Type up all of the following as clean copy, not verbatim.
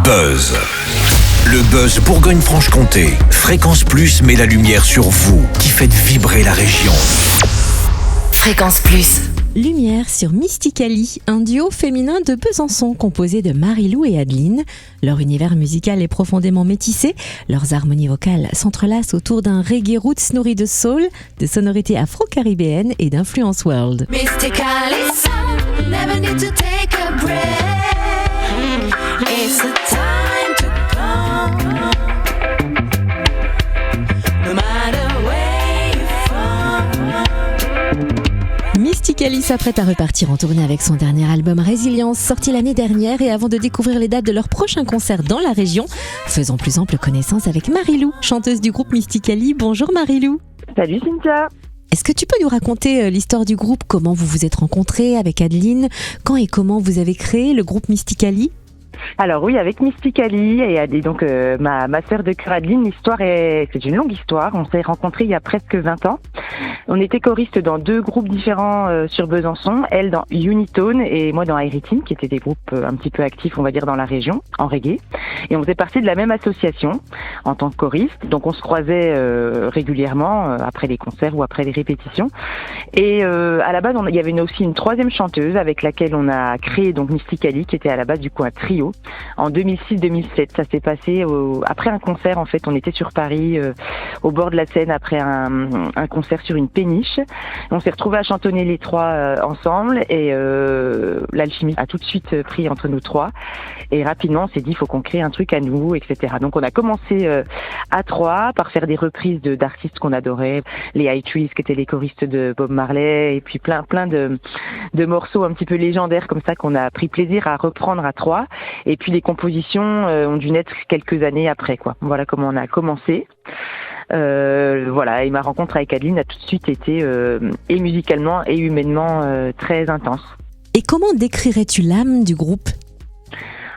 Buzz. Le Buzz Bourgogne-Franche-Comté. Fréquence Plus met la lumière sur vous qui faites vibrer la région. Fréquence Plus. Lumière sur Mysticali, un duo féminin de Besançon composé de Marie-Lou et Adeline. Leur univers musical est profondément métissé. Leurs harmonies vocales s'entrelacent autour d'un reggae roots nourri de soul, de sonorités afro-caribéennes et d'influence world. Mysticali sound, never need to take a break. It's the time to come. No matter where you're from. Mysticali s'apprête à repartir en tournée avec son dernier album Résilience, sorti l'année dernière. Et avant de découvrir les dates de leur prochain concert dans la région, faisons plus ample connaissance avec Marie-Lou, chanteuse du groupe Mysticali. Bonjour Marie-Lou. Salut Cynthia. Est-ce que tu peux nous raconter l'histoire du groupe, comment vous vous êtes rencontrés avec Adeline, quand et comment vous avez créé le groupe Mysticali ? Alors oui, avec Mysticali et donc ma sœur de cœur Adeline, c'est une longue histoire. On s'est rencontrés il y a presque 20 ans. On était choristes dans deux groupes différents sur Besançon, elle dans Unitone et moi dans Aeritine, qui étaient des groupes un petit peu actifs, on va dire, dans la région, en reggae. Et on faisait partie de la même association en tant que choristes. Donc on se croisait régulièrement après les concerts ou après les répétitions. Et à la base, il y avait aussi une troisième chanteuse avec laquelle on a créé donc Mysticali, qui était à la base du coup un trio. En 2006-2007, ça s'est passé après un concert. En fait, on était sur Paris, au bord de la Seine, après un concert sur une péniche. On s'est retrouvés à chantonner les trois ensemble et l'alchimie a tout de suite pris entre nous trois. Et rapidement, on s'est dit, il faut qu'on crée un truc à nous, etc. Donc, on a commencé à trois par faire des reprises d'artistes qu'on adorait, les High Trees, qui étaient les choristes de Bob Marley, et puis plein de morceaux un petit peu légendaires comme ça qu'on a pris plaisir à reprendre à trois. Et puis les compositions ont dû naître quelques années après, quoi. Voilà comment on a commencé. Voilà, et ma rencontre avec Adeline a tout de suite été et musicalement et humainement très intense. Et comment décrirais-tu l'âme du groupe ?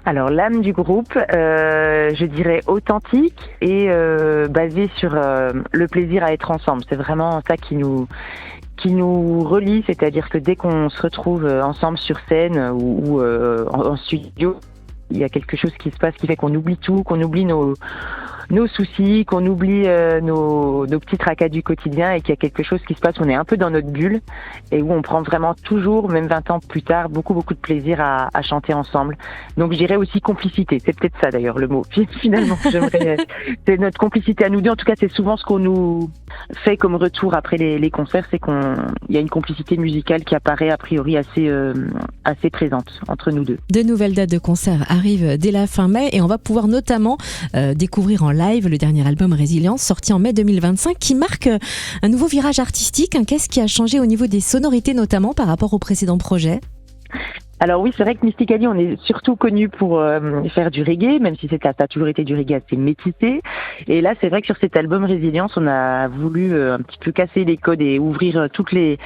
Alors l'âme du groupe, je dirais authentique et basée sur le plaisir à être ensemble. C'est vraiment ça qui nous relie, c'est-à-dire que dès qu'on se retrouve ensemble sur scène ou en studio, il y a quelque chose qui se passe qui fait qu'on oublie tout, qu'on oublie nos soucis, qu'on oublie nos petits tracas du quotidien et qu'il y a quelque chose qui se passe, on est un peu dans notre bulle et où on prend vraiment toujours, même 20 ans plus tard, beaucoup de plaisir à chanter ensemble. Donc je dirais aussi complicité, c'est peut-être ça d'ailleurs le mot. Finalement, c'est notre complicité à nous deux, en tout cas c'est souvent ce qu'on nous fait comme retour après les concerts, c'est il y a une complicité musicale qui apparaît a priori assez présente entre nous deux. De nouvelles dates de concerts arrivent dès la fin mai et on va pouvoir notamment découvrir en live le dernier album Résilience, sorti en mai 2025, qui marque un nouveau virage artistique. Qu'est-ce qui a changé au niveau des sonorités, notamment par rapport au précédent projet ? Alors oui, c'est vrai que Mysticali, on est surtout connu pour faire du reggae, même si ça a toujours été du reggae assez métissé. Et là, c'est vrai que sur cet album Résilience, on a voulu un petit peu casser les codes et ouvrir toutes les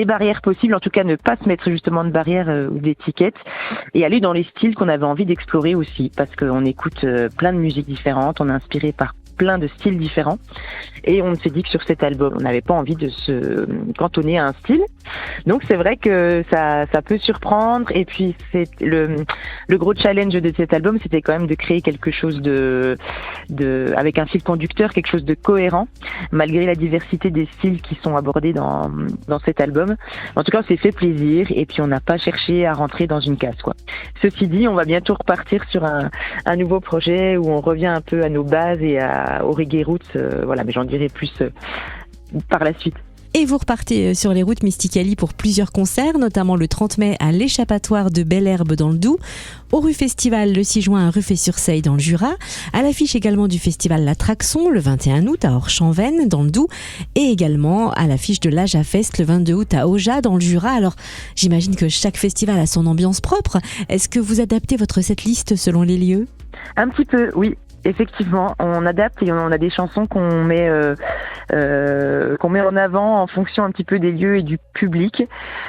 barrières possibles, en tout cas ne pas se mettre justement de barrières ou d'étiquettes, et aller dans les styles qu'on avait envie d'explorer aussi, parce qu'on écoute plein de musiques différentes, on est inspiré par plein de styles différents et on s'est dit que sur cet album on n'avait pas envie de se cantonner à un style, donc c'est vrai que ça peut surprendre. Et puis c'est le gros challenge de cet album, c'était quand même de créer quelque chose de avec un fil conducteur, quelque chose de cohérent malgré la diversité des styles qui sont abordés dans cet album. En tout cas on s'est fait plaisir et puis on n'a pas cherché à rentrer dans une case, quoi. Ceci dit, on va bientôt repartir sur un nouveau projet où on revient un peu à nos bases et au reggae roots, voilà, mais j'en dirai plus par la suite. Et vous repartez sur les routes Mysticali pour plusieurs concerts, notamment le 30 mai à l'Échappatoire de Belle-Herbe dans le Doubs, au Rue Festival le 6 juin à Ruffey-sur-Seille dans le Jura, à l'affiche également du festival La Traxon le 21 août à Orchamps-Vennes dans le Doubs, et également à l'affiche de l'Aja Fest le 22 août à Auja dans le Jura. Alors j'imagine que chaque festival a son ambiance propre. Est-ce que vous adaptez votre setlist selon les lieux ? Un petit peu, oui. Effectivement, on adapte et on a des chansons qu'on met qu'on met en avant en fonction un petit peu des lieux et du public.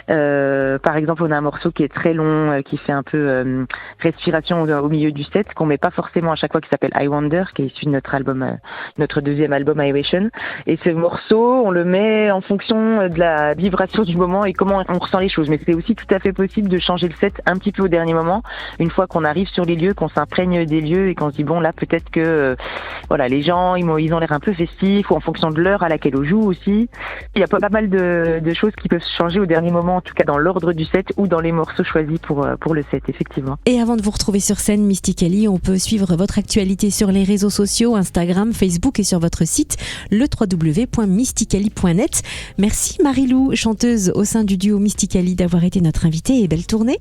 Par exemple, on a un morceau qui est très long, qui fait un peu respiration au milieu du set, qu'on met pas forcément à chaque fois, qui s'appelle I Wonder, qui est issu de notre album, notre deuxième album Iration. Et ce morceau, on le met en fonction de la vibration du moment et comment on ressent les choses. Mais c'est aussi tout à fait possible de changer le set un petit peu au dernier moment, une fois qu'on arrive sur les lieux, qu'on s'imprègne des lieux et qu'on se dit bon là peut-être que voilà, les gens ils ont l'air un peu festifs, ou en fonction de l'heure à laquelle on joue aussi. Il y a pas mal de choses qui peuvent changer au dernier moment, en tout cas dans l'ordre du set ou dans les morceaux choisis pour le set, effectivement. Et avant de vous retrouver sur scène, Mystically, on peut suivre votre actualité sur les réseaux sociaux, Instagram, Facebook et sur votre site, le www.mystically.net. Merci Marie-Lou, chanteuse au sein du duo Mystically, d'avoir été notre invitée, et belle tournée.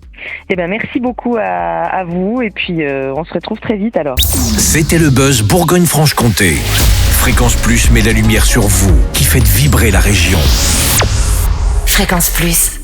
Eh ben merci beaucoup à vous, et puis on se retrouve très vite alors. C'était le Buzz Bourgogne-Franche-Comté. Fréquence Plus met la lumière sur vous, qui faites vibrer la région. Fréquence Plus.